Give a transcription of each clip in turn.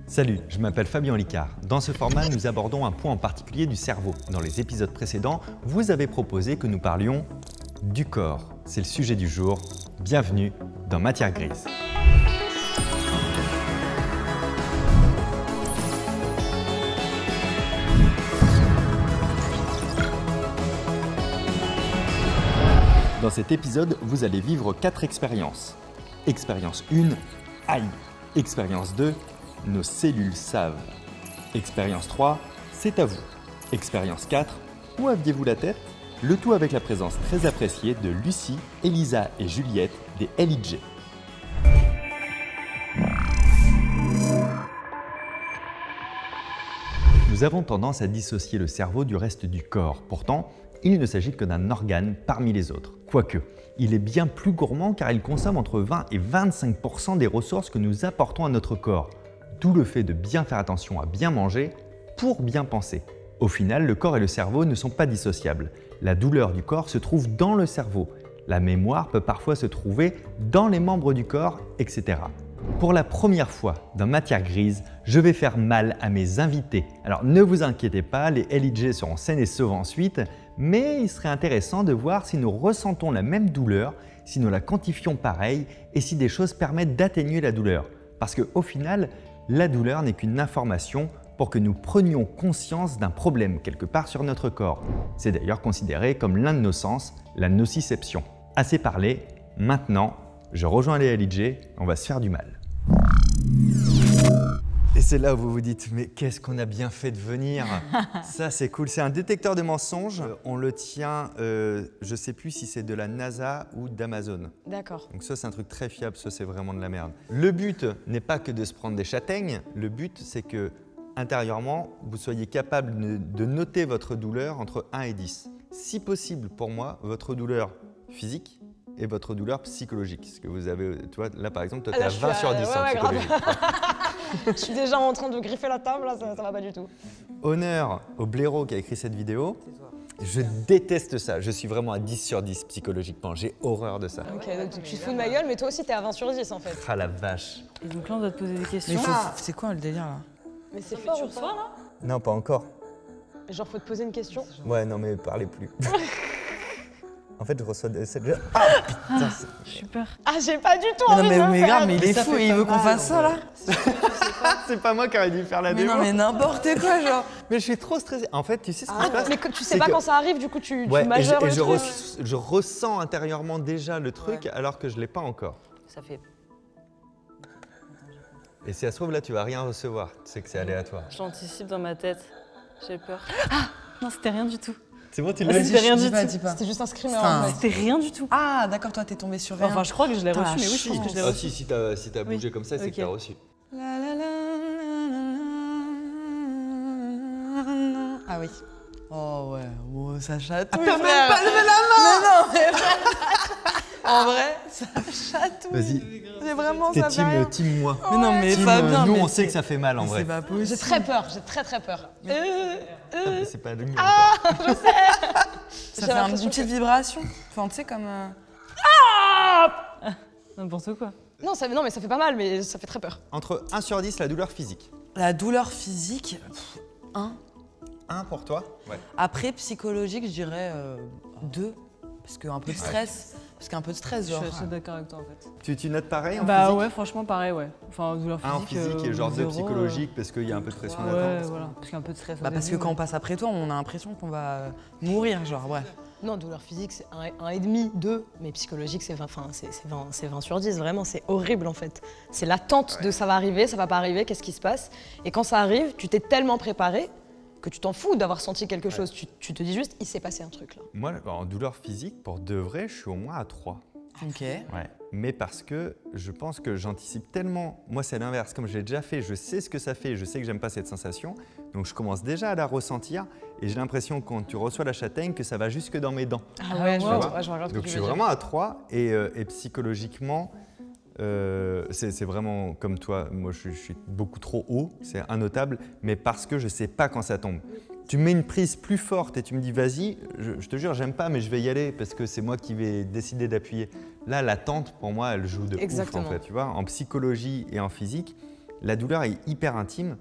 Salut, je m'appelle Fabien Licard. Dans ce format, nous abordons un point en particulier du cerveau. Dans les épisodes précédents, vous avez proposé que nous parlions du corps. C'est le sujet du jour. Bienvenue dans Matière Grise. Dans cet épisode, vous allez vivre 4 expériences. Expérience 1, aïe. Expérience 2, nos cellules savent. Expérience 3, c'est à vous. Expérience 4, où aviez-vous la tête? Le tout avec la présence très appréciée de Lucie, Elisa et Juliette des LIJ. Nous avons tendance à dissocier le cerveau du reste du corps. Pourtant, il ne s'agit que d'un organe parmi les autres. Quoique, il est bien plus gourmand car il consomme entre 20 et 25% des ressources que nous apportons à notre corps. D'où le fait de bien faire attention à bien manger pour bien penser. Au final, le corps et le cerveau ne sont pas dissociables. La douleur du corps se trouve dans le cerveau. La mémoire peut parfois se trouver dans les membres du corps, etc. Pour la première fois dans Matière Grise, je vais faire mal à mes invités. Alors ne vous inquiétez pas, les LIJ seront sains et saufs ensuite, mais il serait intéressant de voir si nous ressentons la même douleur, si nous la quantifions pareil et si des choses permettent d'atténuer la douleur. Parce qu'au final, la douleur n'est qu'une information pour que nous prenions conscience d'un problème quelque part sur notre corps. C'est d'ailleurs considéré comme l'un de nos sens, la nociception. Assez parlé, maintenant, je rejoins les LIJ, on va se faire du mal. Et c'est là où vous vous dites, mais qu'est-ce qu'on a bien fait de venir? Ça, c'est cool. C'est un détecteur de mensonges. On le tient, je ne sais plus si c'est de la NASA ou d'Amazon. D'accord. Donc ça, c'est un truc très fiable. Ça, c'est vraiment de la merde. Le but n'est pas que de se prendre des châtaignes. Le but, c'est que intérieurement, vous soyez capable de noter votre douleur entre 1 et 10. Si possible, pour moi, votre douleur physique et votre douleur psychologique. Parce que vous avez, tu vois, là par exemple, toi, tu es à 20 sur 10 en psychologie. Je suis déjà en train de griffer la table, là, ça va pas du tout. Honneur au blaireau qui a écrit cette vidéo. Je déteste ça. Je suis vraiment à 10 sur 10 psychologiquement. J'ai horreur de ça. Ok, donc tu te fous de ma gueule, mais toi aussi t'es à 20 sur 10 en fait. Ah la vache. Et donc là, on doit te poser des questions. C'est quoi le délire là? Mais c'est fort, tu ou pas reçois là? Non, pas encore. Genre faut te poser une question. Ouais, non, mais parlez plus. En fait, je reçois cette... Ah, putain, J'ai peur. Ah, j'ai pas du tout envie de le Mais faire. grave, mais il est ça fou fait et il pas veut qu'on mal, fasse ça là? c'est pas moi qui aurais dû faire la Mais démo. non, mais n'importe quoi, genre. Mais je suis trop stressé. En fait, tu sais ce qui Ah, se passe? mais tu sais c'est pas que- quand ça arrive, du coup tu Ouais, majeures et le truc. je ressens intérieurement déjà le truc alors que je l'ai pas encore. Ça fait. Et si ça se trouve, là, tu vas rien recevoir. Tu sais que c'est aléatoire. J'anticipe dans ma tête. J'ai peur. Ah non, c'était rien du tout. C'est bon, tu l'as dit. C'était rien du tout. Dis pas. C'était juste un screamer Enfin, en fait. C'était rien du tout. Ah, d'accord, toi, t'es tombé sur rien. Enfin, je crois que je l'ai Putain, reçu, mais oui, je pense que je l'ai Ah reçu. si t'as bougé comme ça, c'est Ok. que t'as reçu. La, la, la, la. Ah oui. Oh ouais, oh, ça chatouille. T'as frère. même pas levé la main. Mais non, mais en vrai, ça chatouille. Vas-y. C'est vraiment T'es ça fait rien. team moi. Mais non, mais Team, Fabien, nous, mais on sait que ça fait mal en mais vrai. c'est pas possible. J'ai très peur, j'ai très peur. Ah, mais c'est pas le mien. Ça J'ai fait une l'impression petite vibration. Enfin, tu sais, comme. N'importe quoi. Non, mais ça fait pas mal, mais ça fait très peur. Entre 1 sur 10, la douleur physique. La douleur physique, 1. 1 pour toi? Ouais. Après, psychologique, je dirais 2. Parce qu'un peu de stress. Parce qu'un peu de stress, Je genre. suis assez d'accord avec toi en fait. Tu notes pareil en Bah physique? ouais, franchement, pareil, ouais. Enfin, douleur 1 en physique. physique et genre 2 zéro, psychologique parce qu'il y a un peu de pression Ouais, d'attente. voilà. Parce qu'il y a un peu de stress. au Bah, parce que début, quand on ouais. passe après toi, on a l'impression qu'on va mourir, genre, ouais. Non, douleur physique, c'est 1,5, 2, mais psychologique, c'est 20 sur 10, vraiment, c'est horrible en fait. C'est l'attente de ça va arriver, ça va pas arriver, qu'est-ce qui se passe? Et quand ça arrive, tu t'es tellement préparé que tu t'en fous d'avoir senti quelque chose. Tu te dis juste, il s'est passé un truc là. Moi, en douleur physique, pour de vrai, je suis au moins à 3. Ok. Ouais. Mais parce que je pense que j'anticipe tellement. Moi, c'est l'inverse. Comme je l'ai déjà fait, je sais ce que ça fait, je sais que j'aime pas cette sensation. Donc, je commence déjà à la ressentir et j'ai l'impression, quand tu reçois la châtaigne, que ça va jusque dans mes dents. Ah ouais, wow. je regarde ce que Donc, tu je suis veux dire. vraiment à 3 et psychologiquement, c'est vraiment comme toi. Moi, je suis beaucoup trop haut, c'est innotable, mais parce que je sais pas quand ça tombe. Tu mets une prise plus forte et tu me dis vas-y, je te jure, j'aime pas, mais je vais y aller parce que c'est moi qui vais décider d'appuyer. Là, l'attente, pour moi, elle joue de ouf, en Exactement. fait, tu vois. En psychologie et en physique, La douleur est hyper intime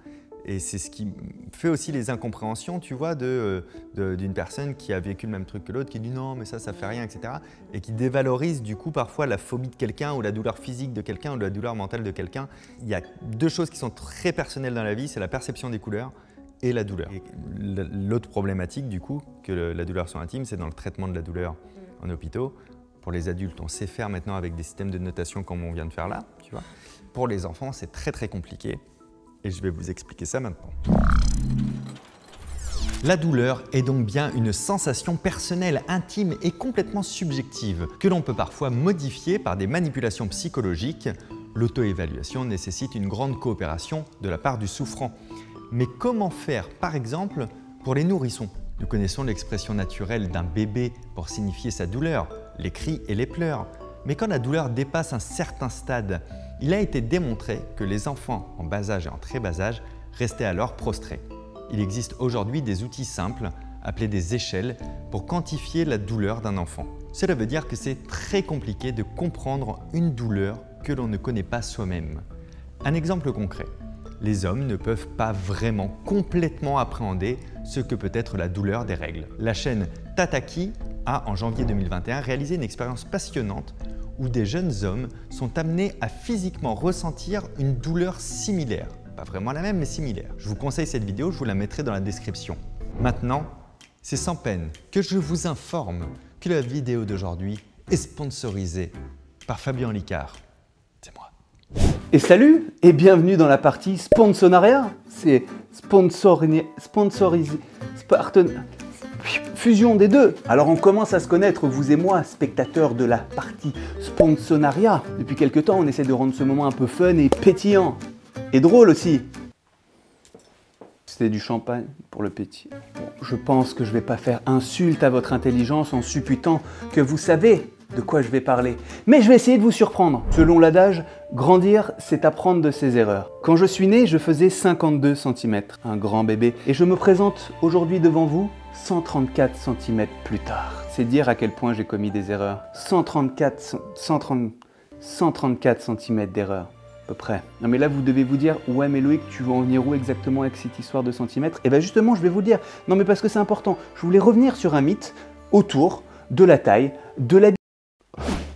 et c'est ce qui fait aussi les incompréhensions, tu vois, d'une personne qui a vécu le même truc que l'autre, qui dit non mais ça fait rien, etc. et qui dévalorise du coup parfois la phobie de quelqu'un ou la douleur physique de quelqu'un ou la douleur mentale de quelqu'un. Il y a deux choses qui sont très personnelles dans la vie, c'est la perception des couleurs et la douleur. L'autre problématique du coup, que la douleur soit intime, c'est dans le traitement de la douleur en hôpitaux. Pour les adultes, on sait faire maintenant avec des systèmes de notation comme on vient de faire là, tu vois. Pour les enfants, c'est très très compliqué et je vais vous expliquer ça maintenant. La douleur est donc bien une sensation personnelle, intime et complètement subjective que l'on peut parfois modifier par des manipulations psychologiques. L'auto-évaluation nécessite une grande coopération de la part du souffrant. Mais comment faire, par exemple, pour les nourrissons? Nous connaissons l'expression naturelle d'un bébé pour signifier sa douleur, les cris et les pleurs. Mais quand la douleur dépasse un certain stade, il a été démontré que les enfants en bas âge et en très bas âge restaient alors prostrés. Il existe aujourd'hui des outils simples, appelés des échelles, pour quantifier la douleur d'un enfant. Cela veut dire que c'est très compliqué de comprendre une douleur que l'on ne connaît pas soi-même. Un exemple concret. Les hommes ne peuvent pas vraiment complètement appréhender ce que peut être la douleur des règles. La chaîne Tataki a, en janvier 2021, réalisé une expérience passionnante où des jeunes hommes sont amenés à physiquement ressentir une douleur similaire. Pas vraiment la même, mais similaire. Je vous conseille cette vidéo, je vous la mettrai dans la description. Maintenant, c'est sans peine que je vous informe que la vidéo d'aujourd'hui est sponsorisée par Fabien Licard. C'est moi. Et salut et bienvenue dans la partie sponsorat. C'est sponsorisé, fusion des deux. Alors on commence à se connaître, vous et moi, spectateurs de la partie sponsorat. Depuis quelques temps, on essaie de rendre ce moment un peu fun et pétillant. Et drôle aussi. C'était du champagne pour le pétillant. Bon, je pense que je vais pas faire insulte à votre intelligence en supputant que vous savez de quoi je vais parler. Mais je vais essayer de vous surprendre. Selon l'adage, grandir, c'est apprendre de ses erreurs. Quand je suis né, je faisais 52 cm, un grand bébé. Et je me présente aujourd'hui devant vous, 134 cm plus tard. C'est dire à quel point j'ai commis des erreurs. 134 cm d'erreur. À peu près. Non mais là vous devez vous dire, ouais mais Loïc, tu veux en venir où exactement avec cette histoire de centimètres? Et bien justement je vais vous le dire, non mais parce que c'est important, je voulais revenir sur un mythe autour de la taille, de la...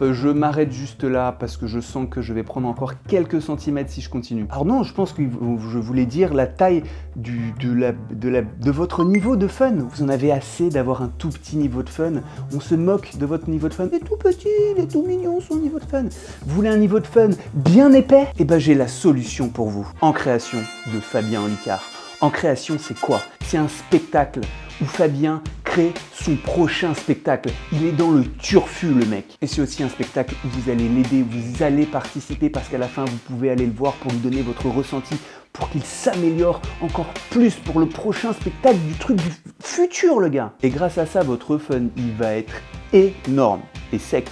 Je m'arrête juste là parce que je sens que je vais prendre encore quelques centimètres si je continue. Alors non, je pense que je voulais dire la taille de votre niveau de fun. Vous en avez assez d'avoir un tout petit niveau de fun. On se moque de votre niveau de fun. Il est tout petit, il est tout mignon son niveau de fun. Vous voulez un niveau de fun bien épais? Eh ben j'ai la solution pour vous. En création de Fabien Licard. En création, c'est quoi? C'est un spectacle où Fabien crée son prochain spectacle. Il est dans le turfu, le mec. Et c'est aussi un spectacle où vous allez l'aider, vous allez participer parce qu'à la fin, vous pouvez aller le voir pour lui donner votre ressenti, pour qu'il s'améliore encore plus pour le prochain spectacle du truc du futur, le gars. Et grâce à ça, votre fun, il va être énorme et sec.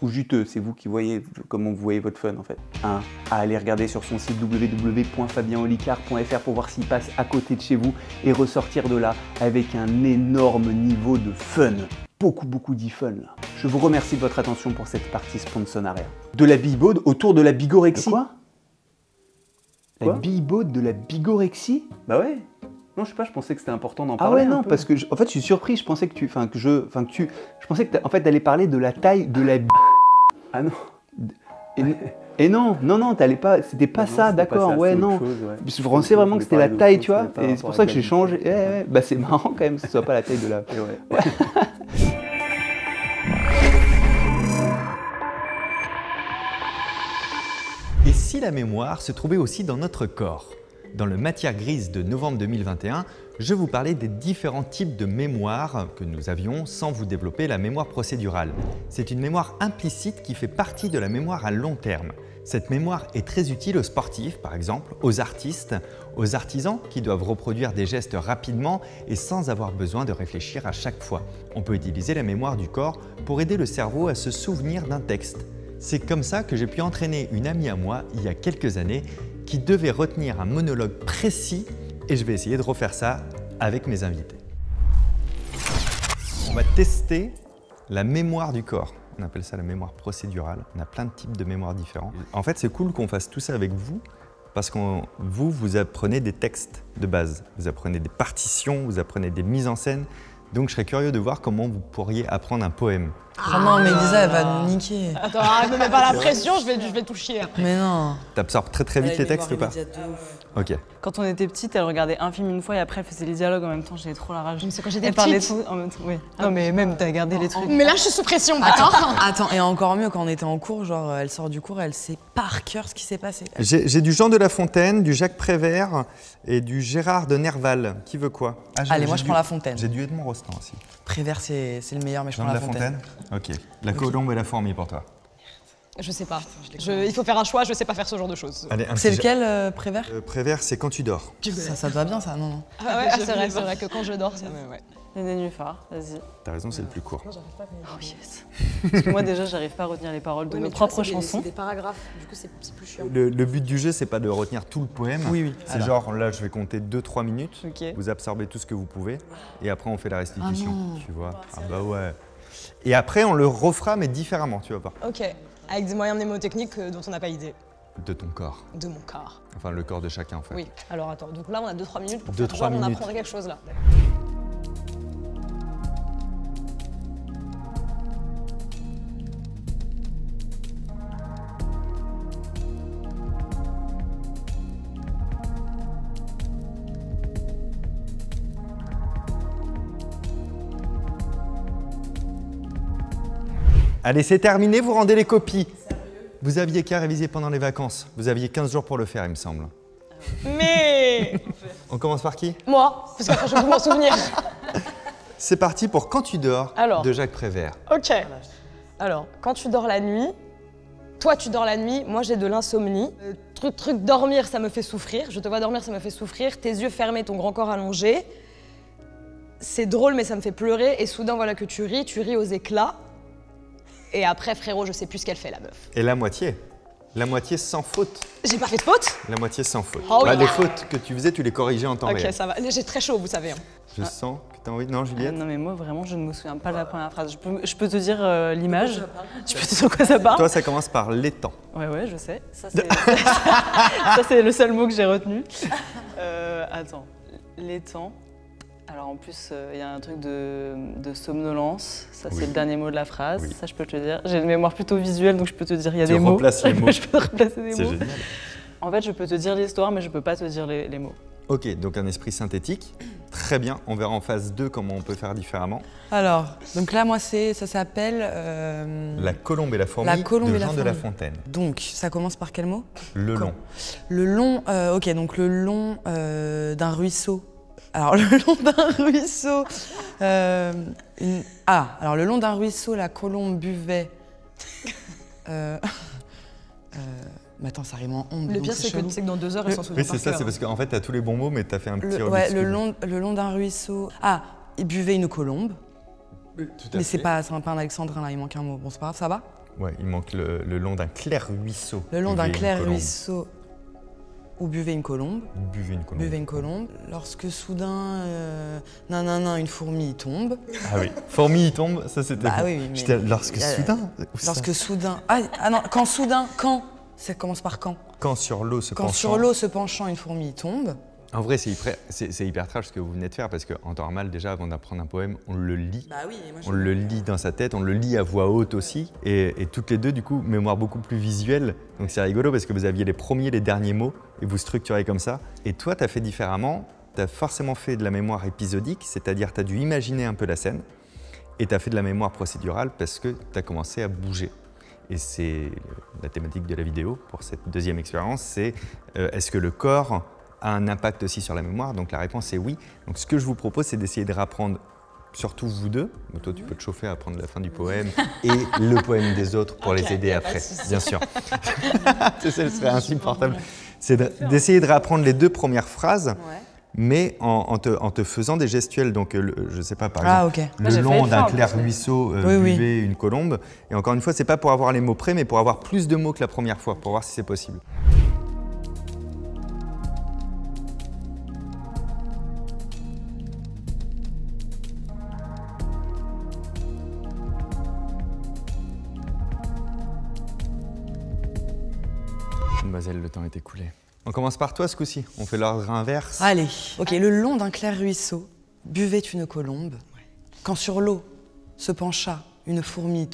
Ou juteux, c'est vous qui voyez comment vous voyez votre fun en fait. À aller regarder sur son site www.fabienolicard.fr pour voir s'il passe à côté de chez vous et ressortir de là avec un énorme niveau de fun. Beaucoup d'e-fun là. Je vous remercie de votre attention pour cette partie sponsorat. De la bibaude autour de la bigorexie. De quoi? La bibaude de la bigorexie? Bah ouais. Non, je sais pas, je pensais que c'était important d'en parler. Ah ouais, non, parce que en fait, je suis surpris. Je pensais que je pensais que en fait, t'allais parler de la taille de la. Ah non. Et non, t'allais pas. C'était pas ça, d'accord. Ouais, non. Je pensais vraiment que c'était la taille, tu vois. Et c'est pour ça que j'ai changé. Ouais. Bah c'est marrant quand même que ce soit pas la taille de la. Ouais. Et si la mémoire se trouvait aussi dans notre corps? Dans le Matière grise de novembre 2021, je vous parlais des différents types de mémoire que nous avions sans vous développer la mémoire procédurale. C'est une mémoire implicite qui fait partie de la mémoire à long terme. Cette mémoire est très utile aux sportifs, par exemple, aux artistes, aux artisans qui doivent reproduire des gestes rapidement et sans avoir besoin de réfléchir à chaque fois. On peut utiliser la mémoire du corps pour aider le cerveau à se souvenir d'un texte. C'est comme ça que j'ai pu entraîner une amie à moi il y a quelques années qui devait retenir un monologue précis et je vais essayer de refaire ça avec mes invités. On va tester la mémoire du corps. On appelle ça la mémoire procédurale. On a plein de types de mémoire différents. En fait, c'est cool qu'on fasse tout ça avec vous parce que vous apprenez des textes de base, vous apprenez des partitions, vous apprenez des mises en scène. Donc je serais curieux de voir comment vous pourriez apprendre un poème. Oh non, mais Lisa, elle va nous niquer. Attends, arrête, me mets pas la pression, je vais tout chier. Mais non. T'absorbes très vite les textes ou pas? Ok. Quand on était petite, elle regardait un film une fois et après elle faisait les dialogues en même temps. J'avais trop la rage. Mais c'est quand j'étais Elle parlait petite. tout en même temps. Oui. Non mais même t'as gardé les trucs. Mais là, je suis sous pression, d'accord? Attends, et encore mieux quand on était en cours, genre elle sort du cours, elle sait par cœur ce qui s'est passé. J'ai du Jean de La Fontaine, du Jacques Prévert et du Gérard de Nerval. Qui veut quoi? Allez, moi je prends La Fontaine. J'ai du Edmond Rostand aussi. Prévert, c'est le meilleur, mais je Jean prends de La La Fontaine. Ok. La colombe et la fourmi pour toi. Je sais pas. Il faut faire un choix, je sais pas faire ce genre de choses. Allez, un C'est petit lequel, Prévert Prévert, c'est Quand tu dors. Ça te va bien, ça? Non. Ah ouais, c'est vrai que quand je dors, ça me... Ouais. Les nénuphars, vas-y. T'as raison, c'est le plus court. Oh yes. Parce que moi déjà, j'arrive pas à retenir les paroles de mes propres chansons. C'est des paragraphes, du coup c'est plus chiant. Le but du jeu, c'est pas de retenir tout le poème. Oui. C'est genre, là, je vais compter 2-3 minutes. Ok. Vous absorbez tout ce que vous pouvez. Et après, on fait la restitution. Tu vois? Ah bah ouais. Et après, on le refera, mais différemment, tu vas voir. Ok, avec des moyens mnémotechniques dont on n'a pas idée. De ton corps. De mon corps. Enfin, le corps de chacun, en fait. Oui, alors attends, donc là on a 2-3 minutes pour 2-3 faire genre on minutes. apprendrait quelque chose là. Allez, c'est terminé, vous rendez les copies. Vous aviez qu'à réviser pendant les vacances. Vous aviez 15 jours pour le faire, il me semble. Mais On commence par qui? moi, parce qu'après je vais m'en souvenir. C'est parti pour Quand tu dors Alors. de Jacques Prévert. Ok. Alors, quand tu dors la nuit, toi tu dors la nuit, moi j'ai de l'insomnie. Truc dormir, ça me fait souffrir. Je te vois dormir, ça me fait souffrir. Tes yeux fermés, ton grand corps allongé. C'est drôle, mais ça me fait pleurer. Et soudain, voilà que tu ris aux éclats. Et après, frérot, je sais plus ce qu'elle fait, la meuf. Et la moitié? La moitié sans faute. J'ai pas fait de faute? La moitié sans faute. Oh oui. Les fautes que tu faisais, tu les corrigeais en temps Ok, réel. ça va. J'ai très chaud, vous savez. Hein. Je sens que t'as envie. Non, Juliette? Non mais moi vraiment, je ne me souviens pas de la première phrase. Je peux te dire l'image. Je peux te dire de quoi ça parle. Toi, ça commence par l'étang. Ouais, je sais. Ça c'est le seul mot que j'ai retenu. Attends, l'étang. Alors en plus, il y a un truc de somnolence. Ça, Oui. c'est le dernier mot de la phrase. Oui. Ça, je peux te le dire. J'ai une mémoire plutôt visuelle, donc je peux te dire il y a Tu des mots. replaces les mots. Je peux replacer des C'est mots. génial. En fait, je peux te dire l'histoire, mais je peux pas te dire les mots. Ok, donc un esprit synthétique. Très bien, on verra en phase 2 comment on peut faire différemment. Alors, donc là, moi, ça s'appelle... La colombe et la fourmi La colombe de et la Jean de La fourmi. Fontaine. Donc, ça commence par quel mot? Le long. Le long, ok, donc le long d'un ruisseau. Alors, le long d'un ruisseau. Alors, le long d'un ruisseau, la colombe buvait. Mais attends, ça rime en ombre. Le donc pire, c'est chelou. que dans 2 heures, elle s'en souvient Oui, par c'est ça, cœur. c'est parce qu'en fait, t'as tous les bons mots, mais t'as fait un petit Ouais, Rubik's Cube. le long d'un ruisseau. Ah, il buvait une colombe. Tout à Mais fait. c'est pas un alexandrin là, il manque un mot. Bon, c'est pas grave, ça va? Ouais, il manque le long d'un clair ruisseau. Le long d'un Buvez une clair colombe. ruisseau où buvait une colombe. Buvez une colombe. Buvait une colombe. Lorsque soudain, une fourmi tombe. Ah oui. Fourmi, il tombe, ça c'était. Bah bon. oui, mais- J'étais- Lorsque soudain. Où ça Lorsque soudain. Ah non, quand? Ça commence par quand? Quand sur l'eau se Quand penchant. sur l'eau se penchant, une fourmi tombe. En vrai, c'est hyper trash ce que vous venez de faire parce qu'en temps normal, déjà, avant d'apprendre un poème, on le lit. Bah oui, moi On le lit dans sa tête, on le lit à voix haute aussi. Et toutes les deux, du coup, mémoire beaucoup plus visuelle. Donc c'est rigolo parce que vous aviez les premiers, les derniers mots et vous structurez comme ça. Et toi, tu as fait différemment. Tu as forcément fait de la mémoire épisodique, c'est-à-dire tu as dû imaginer un peu la scène. Et tu as fait de la mémoire procédurale parce que tu as commencé à bouger. Et c'est la thématique de la vidéo pour cette deuxième expérience, c'est est-ce que le corps a un impact aussi sur la mémoire? Donc la réponse est oui. Donc ce que je vous propose, c'est d'essayer de réapprendre, surtout vous deux. Donc, toi, tu peux te chauffer à apprendre la fin du poème et le poème des autres pour les aider après, bien sûr. Ce serait insupportable. C'est d'essayer de réapprendre les 2 premières phrases, mais en te faisant des gestuels. Donc, je ne sais pas, par exemple, Ah, ok. le j'ai long failli le d'un faire, en clair plus. ruisseau, Oui, oui. buvait une colombe. Et encore une fois, c'est pas pour avoir les mots près, mais pour avoir plus de mots que la première fois, pour voir si c'est possible. Mademoiselle, le temps est écoulé. On commence par toi ce coup-ci. On fait l'ordre inverse. Allez, ok, le long d'un clair ruisseau, buvait une colombe. Quand sur l'eau se penchant, une fourmi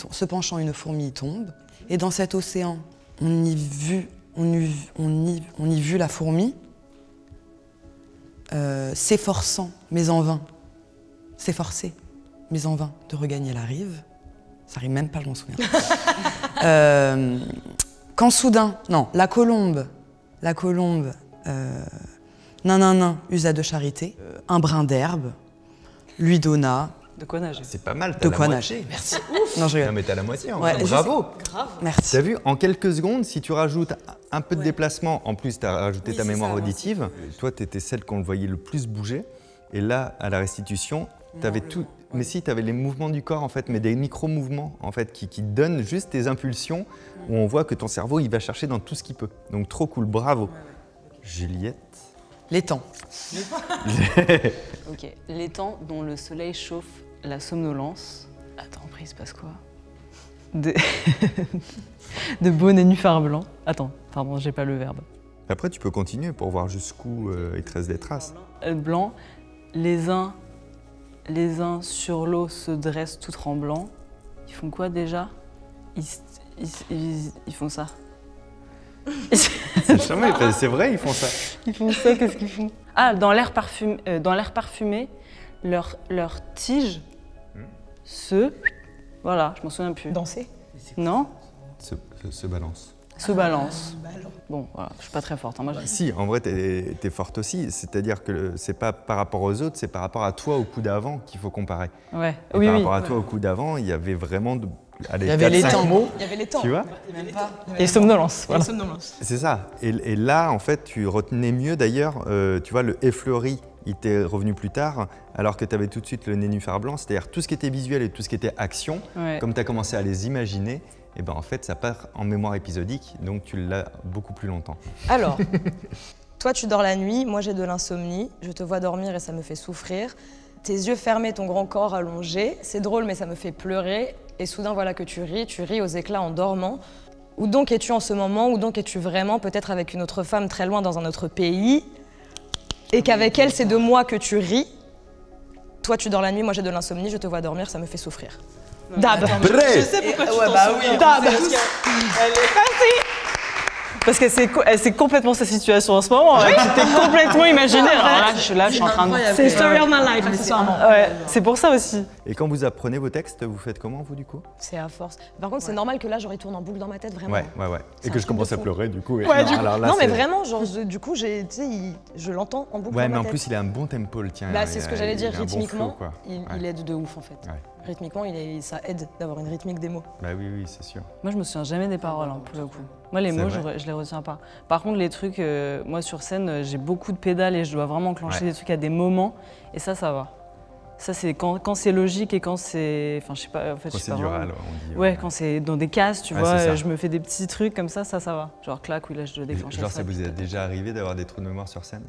y tombe. Et dans cet océan, on y vit la fourmi, s'efforçant, mais en vain, s'efforcer, mais en vain, de regagner la rive. Ça rime même pas, je m'en souviens. Quand soudain, non, la colombe, usa de charité, un brin d'herbe, lui donna. De quoi nager. C'est pas mal, De t'as la quoi moitié. nager, merci. Non, je rigole. Non mais t'as la moitié, Ouais, je bravo. Merci. T'as vu, en quelques secondes, si tu rajoutes un peu de déplacement, en plus t'as rajouté Oui, ta c'est mémoire ça, moi, auditive, toi t'étais celle qu'on le voyait le plus bouger, et là, à la restitution, t'avais tout... Mais si, t'avais les mouvements du corps en fait, mais des micro-mouvements en fait, qui donnent juste tes impulsions, où on voit que ton cerveau, il va chercher dans tout ce qu'il peut. Donc trop cool, bravo. Juliette. L'étang. Ok. L'étang dont le soleil chauffe la somnolence. Attends, après, il se passe quoi? De beaux nénuphars blancs. Attends, pardon, j'ai pas le verbe. Après, tu peux continuer pour voir jusqu'où il te reste des traces. Blancs, les uns sur l'eau se dressent tout tremblants. Ils font quoi déjà? Ils font ça. C'est jamais, c'est vrai, ils font ça. Ils font ça, qu'est-ce qu'ils font? Ah, dans l'air parfumé, leurs tiges se... Voilà, je m'en souviens plus. Danser. Non? Se balance. Se balance. Bon, voilà, je suis pas très forte. Hein, moi, Si, en vrai, t'es forte aussi. C'est-à-dire que c'est pas par rapport aux autres, c'est par rapport à toi au coup d'avant qu'il faut comparer. Ouais, Et oui, par oui. rapport à toi au coup d'avant, il y avait vraiment Il y avait les 4-5 temps. mots, Il y avait les temps. tu vois. Et somnolence, voilà. C'est ça. Et là, en fait, tu retenais mieux d'ailleurs, tu vois, le effleuri, il t'est revenu plus tard, alors que tu avais tout de suite le nénuphar blanc, c'est-à-dire tout ce qui était visuel et tout ce qui était action, Ouais. comme tu as commencé à les imaginer, et ben en fait, ça part en mémoire épisodique, donc tu l'as beaucoup plus longtemps. Alors, toi tu dors la nuit, moi j'ai de l'insomnie, je te vois dormir et ça me fait souffrir. Tes yeux fermés, ton grand corps allongé, c'est drôle mais ça me fait pleurer. Et soudain voilà que tu ris aux éclats en dormant. Où donc es-tu en ce moment? Où donc es-tu vraiment? Peut-être avec une autre femme très loin dans un autre pays. Et qu'avec elle c'est de moi que tu ris. Toi tu dors la nuit, moi j'ai de l'insomnie, je te vois dormir, ça me fait souffrir. Dab. Prêt. Je sais pourquoi tu Ouais, t'en bah souviens. oui. Dab. Parce que c'est complètement sa situation en ce moment. Tu t'es complètement imaginé. Alors là, je suis en train de... C'est story of my life, accessoirement. Ouais, c'est pour ça aussi. Et quand vous apprenez vos textes, vous faites comment, vous, du coup? C'est à force. Par contre, c'est normal que là, genre, il tourne en boucle dans ma tête, vraiment. Ouais. C'est Et un que je truc commence de à fou. pleurer, du coup. Ouais, du coup. alors là, Non, mais c'est- vraiment, genre, du coup, je l'entends en boucle Ouais, dans mais ma en tête. plus, il a un bon tempo, le tien. Bah, c'est ce que j'allais dire, Il a un bon rythmiquement, flow, quoi. il aide de ouf, en fait. Ouais. Rythmiquement, ça aide d'avoir une rythmique des mots. Bah oui, c'est sûr. Moi, je me souviens jamais des paroles, hein, pour le coup. Moi, les C'est mots, vrai. je les retiens pas. Par contre, les trucs, moi, sur scène, j'ai beaucoup de pédales et je dois vraiment enclencher Ouais. des trucs à des moments. Et ça va. Ça, c'est quand c'est logique et quand c'est... Enfin, je sais pas, en fait, je sais pas Procédural, vraiment. on dit. Ouais, quand c'est dans des cases, tu Ouais, vois, c'est ça. je me fais des petits trucs comme ça va. Genre, clac, oui, là, je dois déclencher Genre, ça. ça vous puis est tac, déjà arrivé d'avoir des trous de mémoire sur scène?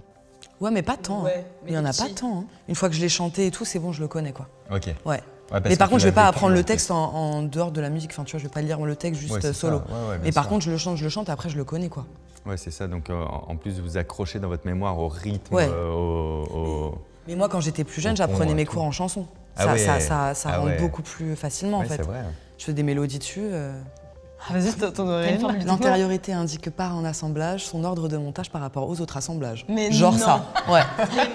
Ouais, mais pas tant. Ouais, hein. mais Il y en a des pas petits. tant. Hein. Une fois que je l'ai chanté et tout, c'est bon, je le connais, quoi. Ok. Ouais. Parce Mais par que contre, tu je vais l'as pas vécu, apprendre en le plus. texte en dehors de la musique. Enfin, tu vois, je vais pas lire le texte juste Ouais, c'est solo. ça. Ouais, bien Mais par sûr. contre, je le chante et après, je le connais, quoi. Ouais, c'est ça. Donc, en plus, vous accrochez dans votre mémoire au rythme, Ouais. au... Mais moi, quand j'étais plus jeune, Au j'apprenais pont, mes tout. cours en chanson. Ah Ça, ouais. ça Ah rentre ouais. beaucoup plus facilement, Ouais, en fait. c'est vrai. Je fais des mélodies dessus. Ah, vas-y, t'as ton oreille. L'antériorité indique par un assemblage son ordre de montage par rapport aux autres assemblages. Mais Genre non. ça. Ouais.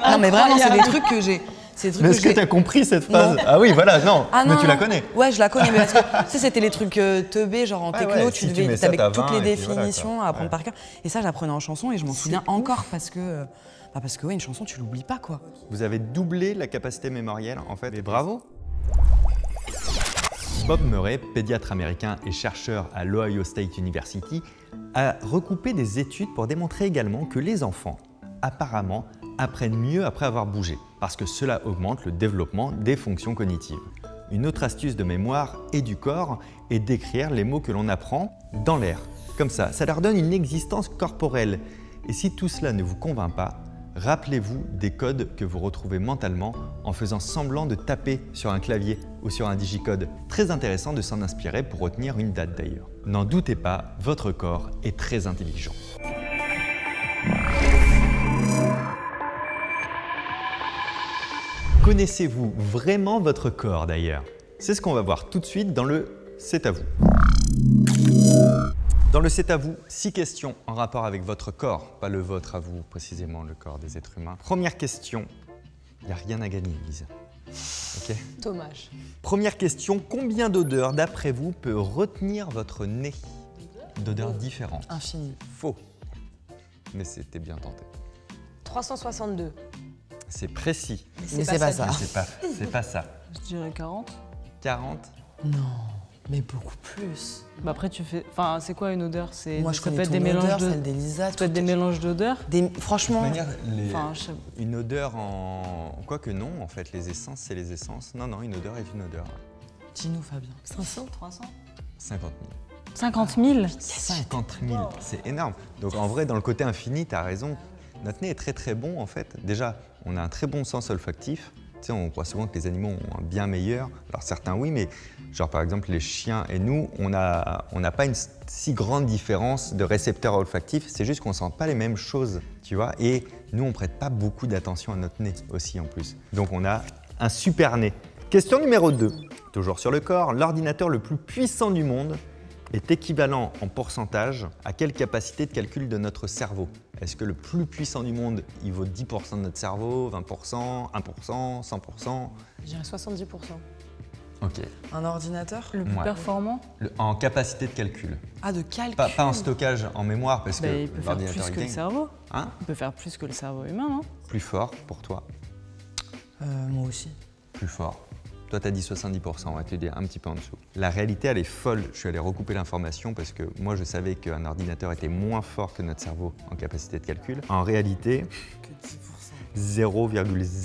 Non, mais vraiment, c'est des trucs que j'ai. C'est des trucs Mais est-ce que j'ai- tu as compris cette phrase? Non. Ah oui, voilà, non. Ah mais non, tu la non. connais. Ouais, je la connais, mais parce que tu sais, c'était les trucs teubés, genre en Ouais, techno, ouais, tu si tu mets devais, ça, t'avais t'as toutes 20, les et puis voilà, définitions quoi. à apprendre Ouais. par cœur. Et ça, j'apprenais en chanson et je m'en souviens encore parce que ouais, une chanson, tu l'oublies pas, quoi. Vous avez doublé la capacité mémorielle, en fait. Et bravo. Bob Murray, pédiatre américain et chercheur à l'Ohio State University, a recoupé des études pour démontrer également que les enfants, apparemment, apprennent mieux après avoir bougé, parce que cela augmente le développement des fonctions cognitives. Une autre astuce de mémoire et du corps est d'écrire les mots que l'on apprend dans l'air. Comme ça leur donne une existence corporelle. Et si tout cela ne vous convainc pas, rappelez-vous des codes que vous retrouvez mentalement en faisant semblant de taper sur un clavier ou sur un digicode. Très intéressant de s'en inspirer pour retenir une date d'ailleurs. N'en doutez pas, votre corps est très intelligent. Connaissez-vous vraiment votre corps d'ailleurs? C'est ce qu'on va voir tout de suite dans le C'est à vous. Dans le C'est à vous, 6 questions en rapport avec votre corps, pas le vôtre à vous, précisément le corps des êtres humains. Première question, il n'y a rien à gagner, Lise. Ok? Dommage. Première question, combien d'odeurs, d'après vous, peut retenir votre nez? D'odeurs différentes. Infini. Faux. Mais c'était bien tenté. 362. C'est précis. Mais c'est pas ça. C'est pas ça. Je dirais 40. 40. Non, mais beaucoup plus. Bah après, tu fais. Enfin, c'est quoi une odeur? Moi, je Ça connais peut être ton des mélanges odeur, de. celle d'Elisa. Ça peut être des mélanges d'odeurs. Franchement, Enfin, je sais- Une odeur en... Quoique non, en fait, les essences, c'est les essences. Non, non, une odeur est une odeur. dis-nous, Fabien. 500, 300 50 000. 50 000. 50 000, c'est énorme. Donc en vrai, dans le côté infini, tu as raison. Notre nez est très très bon en fait. Déjà, on a un très bon sens olfactif. Tu sais, on croit souvent que les animaux ont un bien meilleur. Alors certains oui, mais genre par exemple les chiens et nous, on n'a pas une si grande différence de récepteurs olfactifs. C'est juste qu'on ne sent pas les mêmes choses, tu vois. Et nous, on ne prête pas beaucoup d'attention à notre nez aussi en plus. Donc on a un super nez. Question numéro 2. Toujours sur le corps, l'ordinateur le plus puissant du monde est équivalent en pourcentage à quelle capacité de calcul de notre cerveau? Est-ce que le plus puissant du monde, il vaut 10% de notre cerveau, 20%, 1%, 100%? Je dirais 70%. Ok. Un ordinateur? Le plus Ouais. performant? En capacité de calcul. Ah, de calcul. Pas en stockage, en mémoire, parce Bah, que il peut faire l'ordinateur plus il que le gagne. cerveau. Hein? Il peut faire plus que le cerveau humain, non? Plus fort pour toi, Moi aussi. plus fort. Toi, tu as dit 70%, on va te le dire un petit peu en dessous. La réalité, elle est folle. Je suis allé recouper l'information parce que moi, je savais qu'un ordinateur était moins fort que notre cerveau en capacité de calcul. En réalité, Que 10%.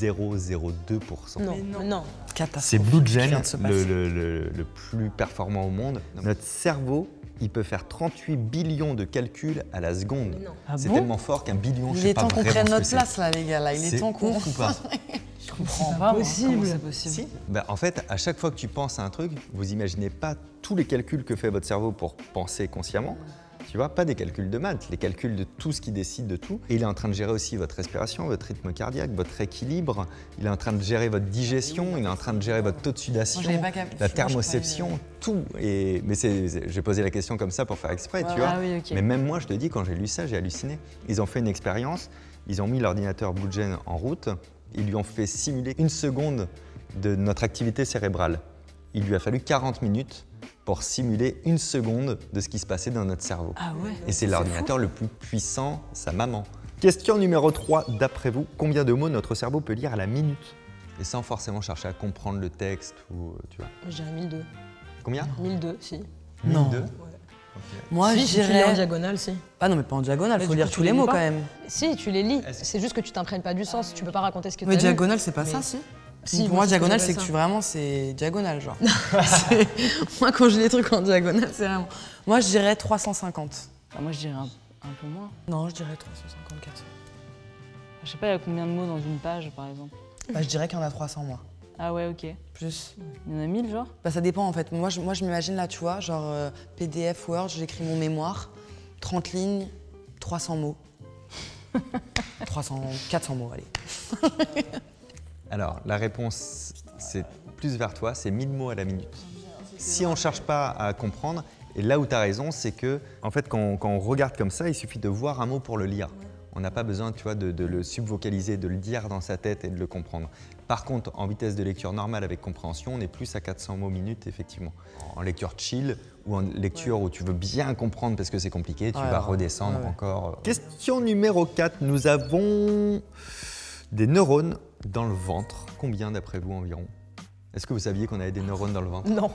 0,002%. Non, non. Catastrophe. C'est Blue qui vient Gen, de se passer. le plus performant au monde. Notre cerveau, il peut faire 38 billions de calculs à la seconde. Non. Ah C'est bon? tellement fort qu'un billion, je Il sais est pas temps qu'on vraiment prenne ce que notre c'est. place là, les gars. Là. Il est C'est temps qu'on. ouf ou pas? Je comprends pas. moi. possible. Comment c'est possible? Si. Ben, en fait, à chaque fois que tu penses à un truc, vous imaginez pas tous les calculs que fait votre cerveau pour penser consciemment. Tu vois, pas des calculs de maths, les calculs de tout ce qui décide de tout. Et il est en train de gérer aussi votre respiration, votre rythme cardiaque, votre équilibre. Il est en train de gérer votre digestion, il est en train de gérer votre taux de sudation, Moi, j'avais pas capté. la Moi, je thermoception, tout. Mais j'ai posé la question comme ça pour faire exprès, tu vois. Ah oui, ok. Mais même moi, je te dis, quand j'ai lu ça, j'ai halluciné. Ils ont fait une expérience, ils ont mis l'ordinateur Blue Gen en route, ils lui ont fait simuler 1 seconde de notre activité cérébrale. Il lui a fallu 40 minutes pour simuler 1 seconde de ce qui se passait dans notre cerveau. Ah ouais. Et c'est l'ordinateur le plus puissant, sa maman. Question numéro 3, d'après vous, combien de mots notre cerveau peut lire à la minute? Et sans forcément chercher à comprendre le texte ou, tu vois. Je dirais 1002. Combien? 1002, si. Non. 1002. Moi, Si, je si tu lis en dirais. diagonale, si. Ah non, mais pas en diagonale, Mais faut du lire coup, tu tous les les mots lis quand pas. même. Si, tu les lis. Est-ce- C'est juste que tu t'imprègnes pas du sens. Tu peux pas raconter ce que tu Mais as diagonale, c'est pas Mais- ça, si? Si, Pour moi, c'est ce que diagonale, j'appelle c'est que ça. tu vraiment, c'est diagonale, genre. Moi, quand je lis les trucs en diagonale, c'est vraiment. Moi, je dirais 350. Ah, moi, je dirais un peu moins. Non, je dirais 354. Je sais pas, il y a combien de mots dans une page, par exemple? Bah, je dirais qu'il y en a 300, moi. Ah ouais, ok. Plus. Il y en a 1000, genre? Bah, ça dépend, en fait. Moi, je m'imagine là, tu vois, genre PDF, Word, j'écris mon mémoire, 30 lignes, 300 mots. 400 mots, allez. Alors, la réponse, c'est plus vers toi, c'est 1000 mots à la minute. Si on ne cherche pas à comprendre, et là où tu as raison, c'est que, en fait, quand on regarde comme ça, il suffit de voir un mot pour le lire. On n'a pas besoin, tu vois, de le subvocaliser, de le dire dans sa tête et de le comprendre. Par contre, en vitesse de lecture normale avec compréhension, on est plus à 400 mots minute, effectivement. En lecture chill ou en lecture où tu veux bien comprendre parce que c'est compliqué, tu Ouais, vas ouais. redescendre Ouais, ouais. encore. Question numéro 4, nous avons des neurones dans le ventre. Combien d'après vous environ? Est-ce que vous saviez qu'on avait des neurones dans le ventre? Non.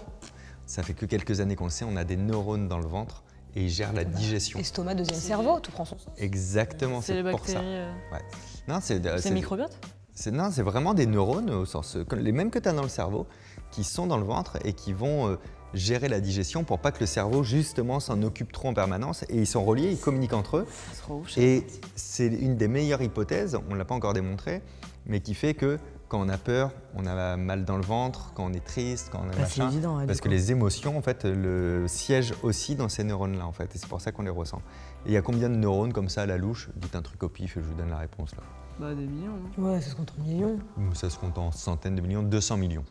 Ça fait que quelques années qu'on le sait, on a des neurones dans le ventre et ils gèrent la digestion. Estomac, deuxième cerveau, tout prend son sens. Exactement, C'est les c'est pour ça. bactéries. Ouais. Non, C'est microbiote? Non, c'est vraiment des neurones, au sens, les mêmes que tu as dans le cerveau, qui sont dans le ventre et qui vont gérer la digestion pour pas que le cerveau, justement, s'en occupe trop en permanence. Et ils sont reliés, ils communiquent entre eux. C'est trop ouf. Et c'est une des meilleures hypothèses, on ne l'a pas encore démontré, mais qui fait que quand on a peur, on a mal dans le ventre, quand on est triste, quand on a Bah, c'est machin. évident, ouais, Parce du que coup. les émotions, en fait, le siègent aussi dans ces neurones-là, en fait. Et c'est pour ça qu'on les ressent. Et il y a combien de neurones comme ça à la louche? Dites un truc au pif et je vous donne la réponse là. Bah des millions. Hein. Ouais, ça se compte en millions. Ça se compte en centaines de millions, 200 millions.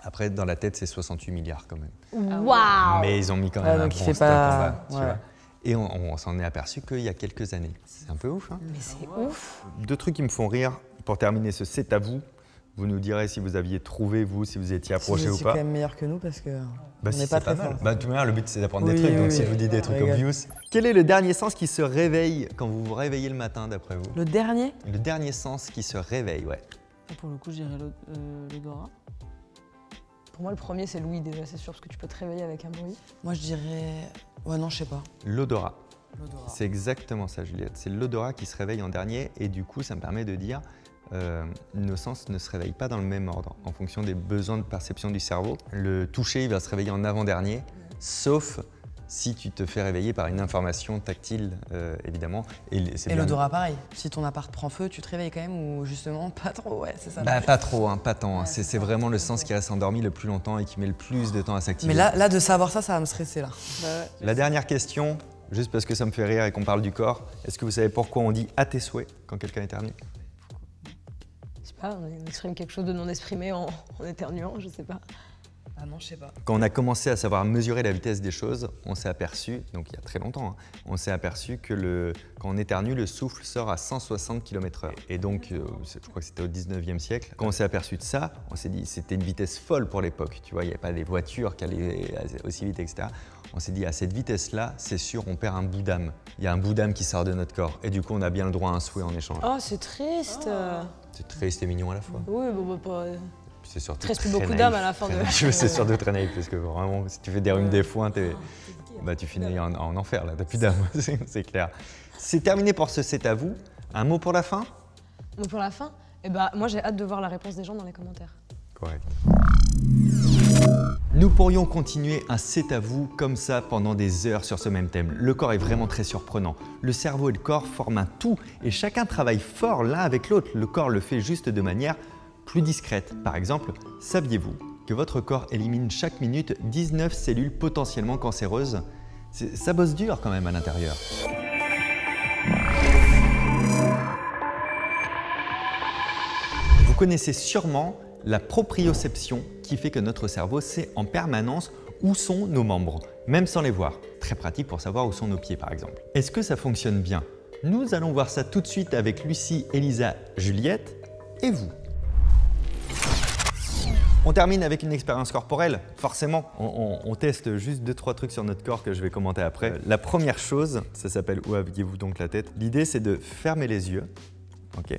Après, dans la tête, c'est 68 milliards quand même. Waouh. Mais ils ont mis quand même un donc bon il fait stock pas- en bas, tu ouais. vois. Et on s'en est aperçu qu'il y a quelques années. C'est un peu ouf, hein. Mais c'est ouf. 2 trucs qui me font rire. Pour terminer ce C'est à vous, vous nous direz si vous aviez trouvé, vous, si vous étiez approché ou C'est pas. quand même meilleur que nous parce que Bah, on si, n'est pas c'est très mal. fort. Bah, de toute manière, le but, c'est d'apprendre Oui, des trucs. oui, Donc, si oui. je vous dis des trucs Regarde. obvious. Quel est le dernier sens qui se réveille quand vous vous réveillez le matin, d'après vous? Le dernier, Le dernier sens qui se réveille, ouais. Et pour le coup, je dirais l'odorat. Pour moi, le premier, c'est l'ouïe déjà, c'est sûr, parce que tu peux te réveiller avec un bruit. moi je dirais. Ouais, non, je sais pas. L'odorat. L'odorat. C'est exactement ça, Juliette. C'est l'odorat qui se réveille en dernier. Et du coup, ça me permet de dire nos sens ne se réveillent pas dans le même ordre en fonction des besoins de perception du cerveau. Le toucher, il va se réveiller en avant-dernier, sauf si tu te fais réveiller par une information tactile, évidemment. C'est Et bien- l'odorat, pareil. Si ton appart prend feu, tu te réveilles quand même ou justement pas trop, ouais, c'est ça. Bah, pas trop, hein, pas tant. Hein. C'est vraiment le sens qui reste endormi le plus longtemps et qui met le plus de temps à s'activer. Mais là, de savoir ça, ça va me stresser là. Bah ouais. La dernière question, juste parce que ça me fait rire et qu'on parle du corps, est-ce que vous savez pourquoi on dit à tes souhaits quand quelqu'un éternue? Je sais pas, on exprime quelque chose de non exprimé en éternuant, je sais pas. Ah non, je sais pas. Quand on a commencé à savoir mesurer la vitesse des choses, on s'est aperçu, donc il y a très longtemps, hein, on s'est aperçu que quand on éternue, le souffle sort à 160 km/h. Et donc, je crois que c'était au 19e siècle, quand on s'est aperçu de ça, on s'est dit c'était une vitesse folle pour l'époque. Tu vois, il n'y avait pas des voitures qui allaient aussi vite, etc. On s'est dit à cette vitesse-là, c'est sûr, on perd un bout d'âme. Il y a un bout d'âme qui sort de notre corps. Et du coup, on a bien le droit à un souhait en échange. Oh, c'est triste. C'est triste et mignon à la fois. Oui, bon, bah, pas. C'est surtout Il te reste plus très beaucoup naïf, d'âme à la fin très de- naïf. C'est surtout très naïf parce que vraiment, si tu fais des rhumes des foins, bah, tu finis en enfer là, t'as plus d'âme, c'est clair. C'est terminé pour ce C'est à vous. Un mot pour la fin? Donc pour la fin, eh bah, moi j'ai hâte de voir la réponse des gens dans les commentaires. Correct. Nous pourrions continuer un C'est à vous comme ça pendant des heures sur ce même thème. Le corps est vraiment très surprenant. Le cerveau et le corps forment un tout et chacun travaille fort l'un avec l'autre. Le corps le fait juste de manière plus discrète. Par exemple, saviez-vous que votre corps élimine chaque minute 19 cellules potentiellement cancéreuses? Ça bosse dur quand même à l'intérieur. Vous connaissez sûrement la proprioception qui fait que notre cerveau sait en permanence où sont nos membres, même sans les voir. Très pratique pour savoir où sont nos pieds par exemple. Est-ce que ça fonctionne bien? Nous allons voir ça tout de suite avec Lucie, Elisa, Juliette et vous. On termine avec une expérience corporelle, forcément. On teste juste 2-3 trucs sur notre corps que je vais commenter après. La première chose, ça s'appelle « Où aviez-vous donc la tête ?» L'idée, c'est de fermer les yeux, ok,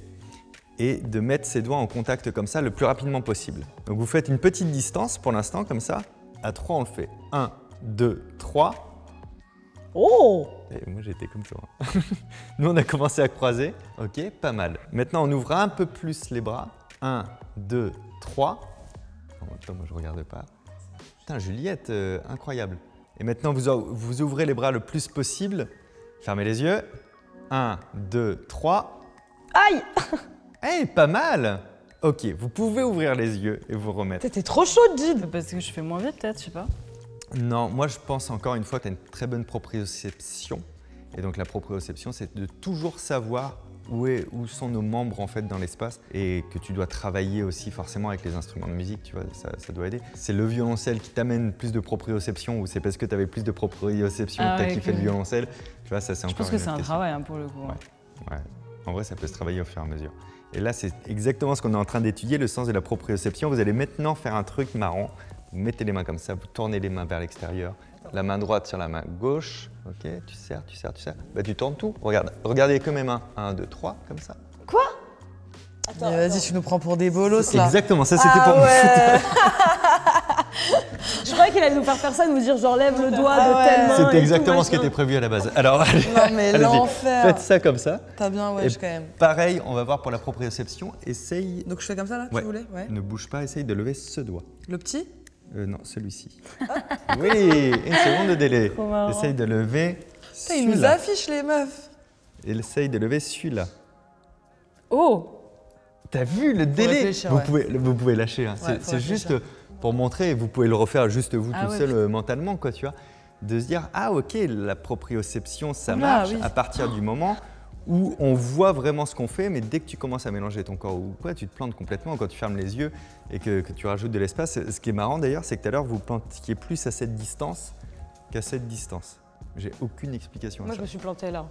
et de mettre ses doigts en contact comme ça le plus rapidement possible. Donc vous faites une petite distance pour l'instant, comme ça. À 3, on le fait. 1, 2, 3. Oh! Et moi, j'étais comme ça. Nous, on a commencé à croiser. Ok, pas mal. Maintenant, on ouvre un peu plus les bras. 1, 2, 3. En même temps, moi, je ne regarde pas. Putain, Juliette, incroyable. Et maintenant, vous ouvrez les bras le plus possible. Fermez les yeux. 1, 2, 3. Aïe! Hey, pas mal! Ok, vous pouvez ouvrir les yeux et vous remettre. T'étais trop chaude, Jid! Parce que je fais moins vite, peut-être, je sais pas. Non, moi je pense encore une fois que tu as une très bonne proprioception. Et donc la proprioception, c'est de toujours savoir où sont nos membres en fait dans l'espace et que tu dois travailler aussi forcément avec les instruments de musique, tu vois, ça doit aider. C'est le violoncelle qui t'amène plus de proprioception ou c'est parce que tu avais plus de proprioception que tu as kiffé le violoncelle. Tu vois, ça c'est Je encore pense que une c'est autre un question. travail hein, pour le coup. Ouais. En vrai, ça peut se travailler au fur et à mesure. Et là, c'est exactement ce qu'on est en train d'étudier, le sens de la proprioception. Vous allez maintenant faire un truc marrant. Vous mettez les mains comme ça, vous tournez les mains vers l'extérieur. La main droite sur la main gauche. Ok, tu serres. Bah, tu tournes tout. Regardez que mes mains. 1, 2, 3, comme ça. Quoi? Vas-y, tu nous prends pour des bolos là. Exactement, ça c'était pour moi. Je croyais qu'il allait nous faire ça, nous dire genre lève le doigt de telle main. C'était et exactement tout, ce qui machin. était prévu à la base. Alors, allez, Non mais allez-y. l'enfer. Faites ça comme ça. T'as bien Et wesh quand même. pareil, on va voir pour la proprioception. Essaye. Donc je fais comme ça là, Ouais. tu voulais? Ouais. Ne bouge pas, essaye de lever ce doigt. Le petit? Non, celui-ci. Oui, une seconde de délai. Trop marrant. Essaye de lever Putain, ils nous celui-là. affichent les meufs. Essaye de lever celui-là. Oh! T'as vu le délai? réfléchir, vous, ouais. vous pouvez lâcher. Hein. Ouais, C'est faut juste réfléchir. pour montrer, vous pouvez le refaire juste vous Ah tout ouais, seul mentalement, quoi, tu vois. De se dire, ah ok, la proprioception, ça Oula, marche oui. à partir du moment où on voit vraiment ce qu'on fait, mais dès que tu commences à mélanger ton corps ou quoi, tu te plantes complètement quand tu fermes les yeux et que tu rajoutes de l'espace. Ce qui est marrant d'ailleurs, c'est que tout à l'heure, vous plantiez plus à cette distance qu'à cette distance. J'ai aucune explication à Moi, ça. je me suis plantée là.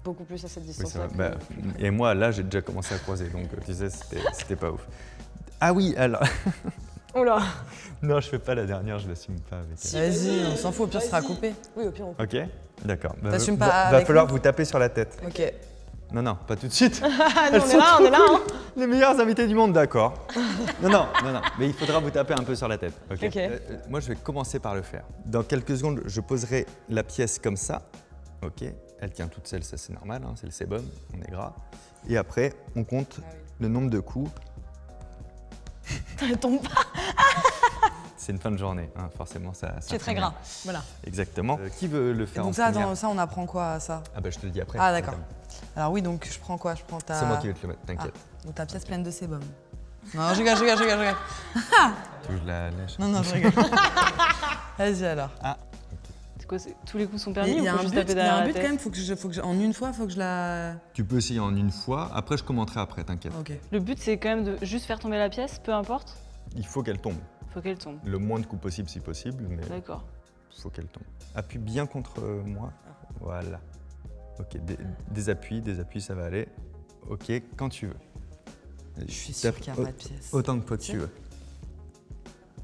Beaucoup plus à cette Oui, distance. c'est vrai. Bah, et moi, là, j'ai déjà commencé à croiser, donc tu sais, c'était pas ouf. Ah oui, alors... Oh là. Non, je fais pas la dernière, je l'assume pas avec elle. Vas-y, on s'en fout, au pire, ce sera coupé. Oui, au pire, on coupe. Ok, d'accord. Bah, T'assumes pas va avec falloir nous vous taper sur la tête. Ok. Non, pas tout de suite. Ah, Elles non, on sont est là, trop on est là. Hein. Les meilleurs invités du monde, d'accord. Non, mais il faudra vous taper un peu sur la tête. Ok. Moi, je vais commencer par le faire. Dans quelques secondes, je poserai la pièce comme ça. Ok. Elle tient toute seule, ça c'est normal, hein, c'est le sébum, on est gras. Et après, on compte le nombre de coups. Elle tombe pas. C'est une fin de journée, hein, forcément ça. C'est très gras. Voilà. Exactement. Qui veut le Et faire donc en ça, première attends, ça, on apprend quoi, ça? Ah bah je te le dis après. Ah, d'accord. Alors oui, donc je prends quoi? Je prends ta... C'est moi qui vais te le mettre, t'inquiète. Donc ta pièce pleine de sébum. Non, je rigole. Tu veux que je la lèche? Non, je rigole. Vas-y alors. C'est quoi, tous les coups sont permis Il ou y a faut un juste but, taper il y a derrière un la but tête quand même, en une fois, faut que je la... Tu peux essayer en une fois, après je commenterai après, t'inquiète. Ok. Le but, c'est quand même de juste faire tomber la pièce, peu importe. Il faut qu'elle tombe. Faut qu'elle tombe. Le moins de coups possible si possible, mais D'accord. il faut qu'elle tombe. Appuie bien contre moi. Voilà. Ok, des appuis, ça va aller. Ok, quand tu veux. Je suis sûre qu'il n'y a pas de pièce. Autant de fois que tu veux.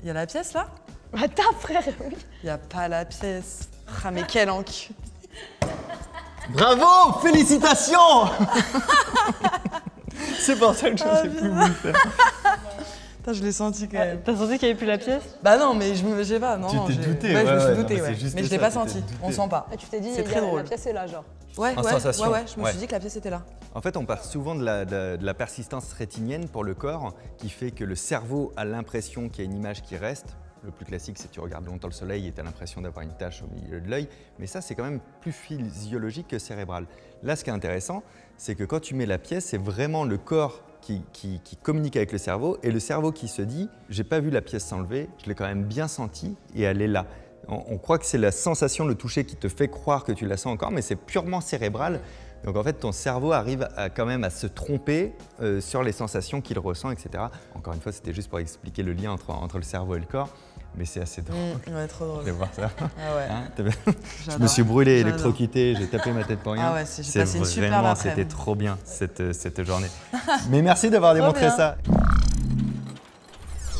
Il y a la pièce là? Bah, tape, frère. Oui. Il n'y a pas la pièce. Ah mais quel enculé. Bravo! Félicitations! C'est pour ça que je ne sais plus vous le faire. Putain, je l'ai senti quand même. T'as senti qu'il n'y avait plus la pièce? Bah non, mais je sais pas. Non, Tu non, t'es j'ai- douté, Ouais, je me ouais, suis ouais, douté, non, mais ouais. c'est juste Mais je l'ai ça, pas tu t'es senti. douté. On sent pas. Ah, tu t'es dit, C'est très drôle. la pièce est là, genre. Ouais, En ouais, sensation. ouais, je me Ouais. suis dit que la pièce était là. En fait, on parle souvent de la persistance rétinienne pour le corps, qui fait que le cerveau a l'impression qu'il y a une image qui reste. Le plus classique, c'est que tu regardes longtemps le soleil et tu as l'impression d'avoir une tache au milieu de l'œil. Mais ça, c'est quand même plus physiologique que cérébral. Là, ce qui est intéressant, c'est que quand tu mets la pièce, c'est vraiment le corps qui communique avec le cerveau et le cerveau qui se dit « j'ai pas vu la pièce s'enlever, je l'ai quand même bien sentie et elle est là ». On croit que c'est la sensation, le toucher qui te fait croire que tu la sens encore, mais c'est purement cérébral. Donc en fait, ton cerveau arrive quand même à se tromper sur les sensations qu'il ressent, etc. Encore une fois, c'était juste pour expliquer le lien entre le cerveau et le corps, mais c'est assez drôle Ouais, trop drôle. de voir ça. Ah ouais. Hein, je me J'adore. suis brûlé, J'adore. électrocuté, j'ai tapé ma tête pour rien. Ah ouais, j'ai passé une superbe vraiment, après-midi. c'était trop bien cette journée. Mais merci d'avoir démontré bien. ça.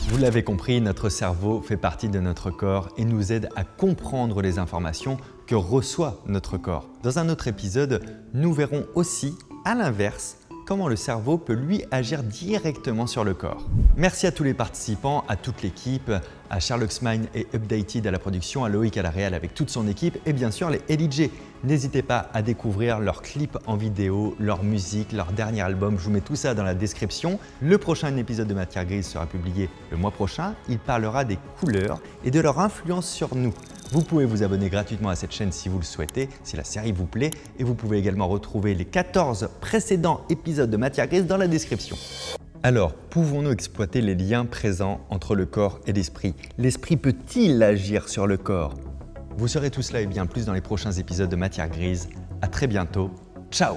Vous l'avez compris, notre cerveau fait partie de notre corps et nous aide à comprendre les informations que reçoit notre corps. Dans un autre épisode, nous verrons aussi, à l'inverse, comment le cerveau peut lui agir directement sur le corps. Merci à tous les participants, à toute l'équipe, à Sherlock's Mind et Updated à la production, à Loïc à la réal avec toute son équipe et bien sûr les LJ. N'hésitez pas à découvrir leurs clips en vidéo, leur musique, leur dernier album, je vous mets tout ça dans la description. Le prochain épisode de Matière Grise sera publié le mois prochain. Il parlera des couleurs et de leur influence sur nous. Vous pouvez vous abonner gratuitement à cette chaîne si vous le souhaitez, si la série vous plaît, et vous pouvez également retrouver les 14 précédents épisodes de Matière Grise dans la description. Alors, pouvons-nous exploiter les liens présents entre le corps et l'esprit? L'esprit peut-il agir sur le corps? Vous saurez tout cela et bien plus dans les prochains épisodes de Matière Grise. À très bientôt. Ciao!